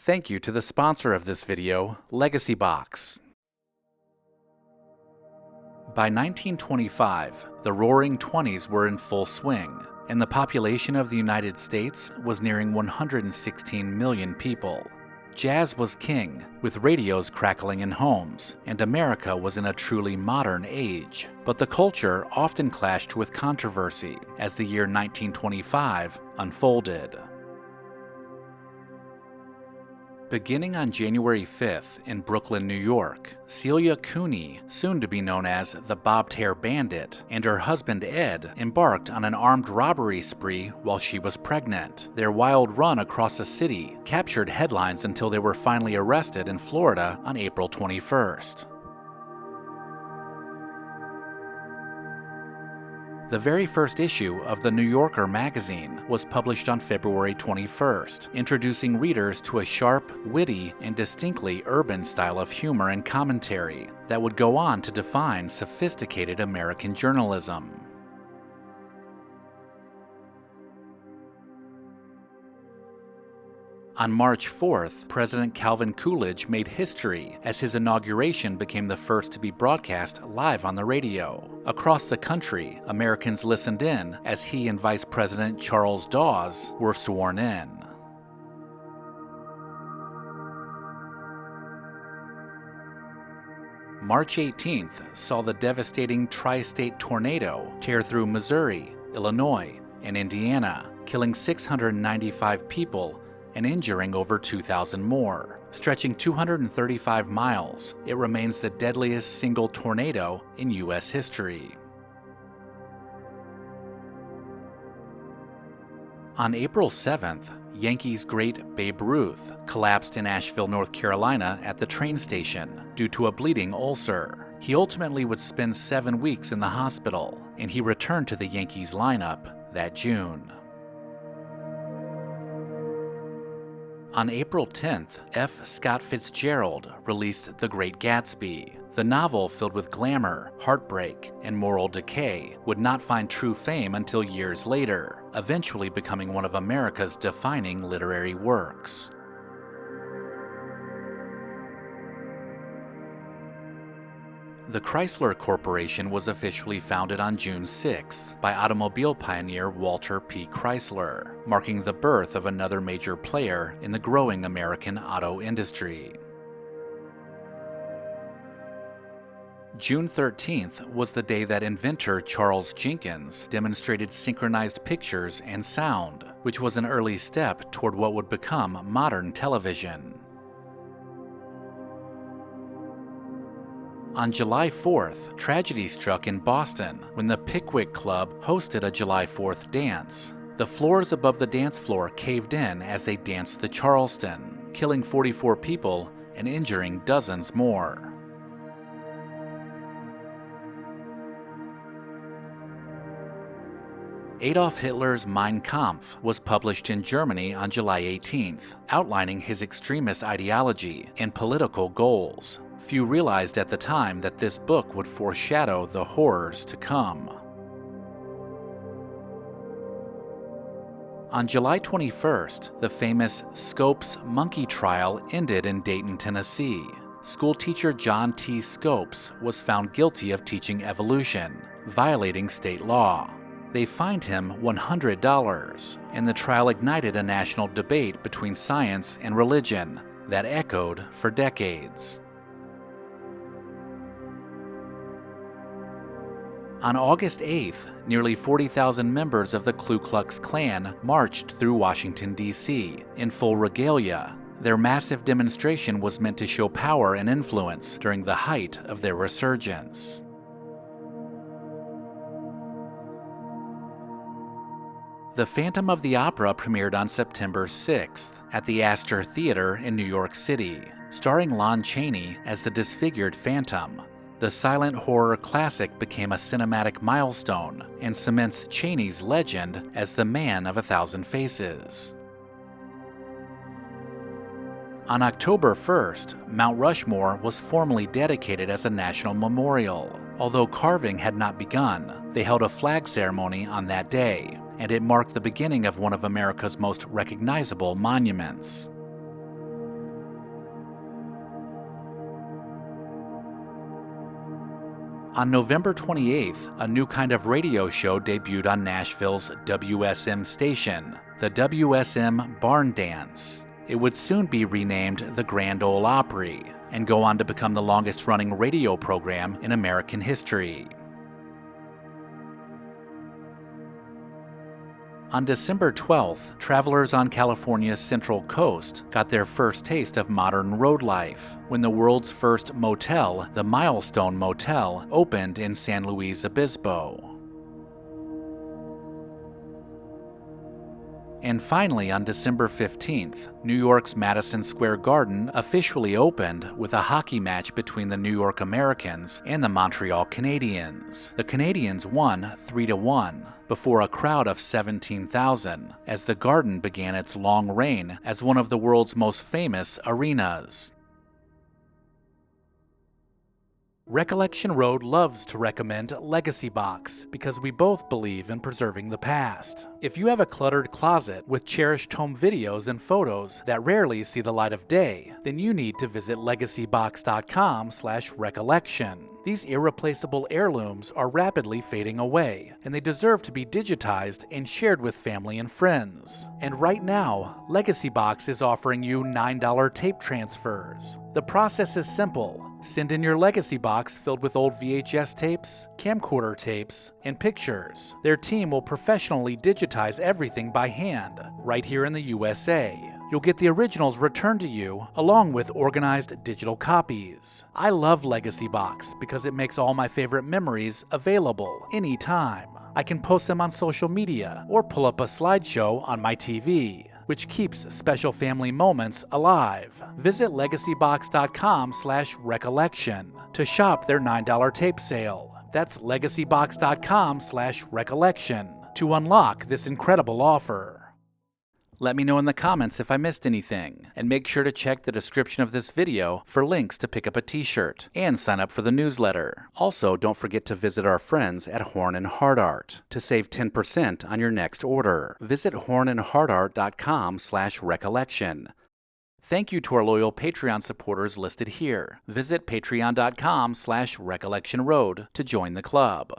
Thank you to the sponsor of this video, LEGACYBOX. By 1925, the Roaring Twenties were in full swing, and the population of the United States was nearing 116 million people. Jazz was king, with radios crackling in homes, and America was in a truly modern age. But the culture often clashed with controversy as the year 1925 unfolded. Beginning on January 5th in Brooklyn, New York, Celia Cooney, soon to be known as the Bobbed Hair Bandit, and her husband Ed embarked on an armed robbery spree while she was pregnant. Their wild run across the city captured headlines until they were finally arrested in Florida on April 21st. The very first issue of the New Yorker magazine was published on February 21st, introducing readers to a sharp, witty, and distinctly urban style of humor and commentary that would go on to define sophisticated American journalism. On March 4th, President Calvin Coolidge made history as his inauguration became the first to be broadcast live on the radio. Across the country, Americans listened in as he and Vice President Charles Dawes were sworn in. March 18th saw the devastating tri-state tornado tear through Missouri, Illinois, and Indiana, killing 695 people and injuring over 2,000 more. Stretching 235 miles, it remains the deadliest single tornado in U.S. history. On April 7th, Yankees great Babe Ruth collapsed in Asheville, North Carolina at the train station due to a bleeding ulcer. He ultimately would spend 7 weeks in the hospital, and he returned to the Yankees lineup that June. On April 10th, F. Scott Fitzgerald released The Great Gatsby. The novel, filled with glamour, heartbreak, and moral decay, would not find true fame until years later, eventually becoming one of America's defining literary works. The Chrysler Corporation was officially founded on June 6th by automobile pioneer Walter P. Chrysler, marking the birth of another major player in the growing American auto industry. June 13th was the day that inventor Charles Jenkins demonstrated synchronized pictures and sound, which was an early step toward what would become modern television. On July 4th, tragedy struck in Boston when the Pickwick Club hosted a July 4th dance. The floors above the dance floor caved in as they danced the Charleston, killing 44 people and injuring dozens more. Adolf Hitler's Mein Kampf was published in Germany on July 18th, outlining his extremist ideology and political goals. Few realized at the time that this book would foreshadow the horrors to come. On July 21st, the famous Scopes monkey trial ended in Dayton, Tennessee. Schoolteacher John T. Scopes was found guilty of teaching evolution, violating state law. They fined him $100, and the trial ignited a national debate between science and religion that echoed for decades. On August 8th, nearly 40,000 members of the Ku Klux Klan marched through Washington, D.C. in full regalia. Their massive demonstration was meant to show power and influence during the height of their resurgence. The Phantom of the Opera premiered on September 6th at the Astor Theater in New York City, starring Lon Chaney as the disfigured Phantom. The silent horror classic became a cinematic milestone and cements Chaney's legend as the Man of 1,000 Faces. On October 1st, Mount Rushmore was formally dedicated as a national memorial. Although carving had not begun, they held a flag ceremony on that day, and it marked the beginning of one of America's most recognizable monuments. On November 28th, a new kind of radio show debuted on Nashville's WSM station, the WSM Barn Dance. It would soon be renamed the Grand Ole Opry and go on to become the longest-running radio program in American history. On December 12th, travelers on California's Central Coast got their first taste of modern road life when the world's first motel, the Milestone Motel, opened in San Luis Obispo. And finally, on December 15th, New York's Madison Square Garden officially opened with a hockey match between the New York Americans and the Montreal Canadiens. The Canadiens won 3-1 before a crowd of 17,000 as the Garden began its long reign as one of the world's most famous arenas. Recollection Road loves to recommend LEGACYBOX because we both believe in preserving the past. If you have a cluttered closet with cherished home videos and photos that rarely see the light of day, then you need to visit LEGACYBOX.com/recollection. These irreplaceable heirlooms are rapidly fading away, and they deserve to be digitized and shared with family and friends. And right now, LEGACYBOX is offering you $9 tape transfers. The process is simple. Send in your LEGACYBOX filled with old VHS tapes, camcorder tapes, and pictures. Their team will professionally digitize everything by hand, right here in the USA. You'll get the originals returned to you, along with organized digital copies. I love LEGACYBOX because it makes all my favorite memories available anytime. I can post them on social media or pull up a slideshow on my TV, which keeps special family moments alive. Visit LEGACYBOX.com/recollection to shop their $9 tape sale. That's LEGACYBOX.com/recollection to unlock this incredible offer. Let me know in the comments if I missed anything, and make sure to check the description of this video for links to pick up a t-shirt and sign up for the newsletter. Also, don't forget to visit our friends at Horn & Hardart to save 10% on your next order. Visit hornandhardart.com/recollection. Thank you to our loyal Patreon supporters listed here. Visit patreon.com/recollectionroad to join the club.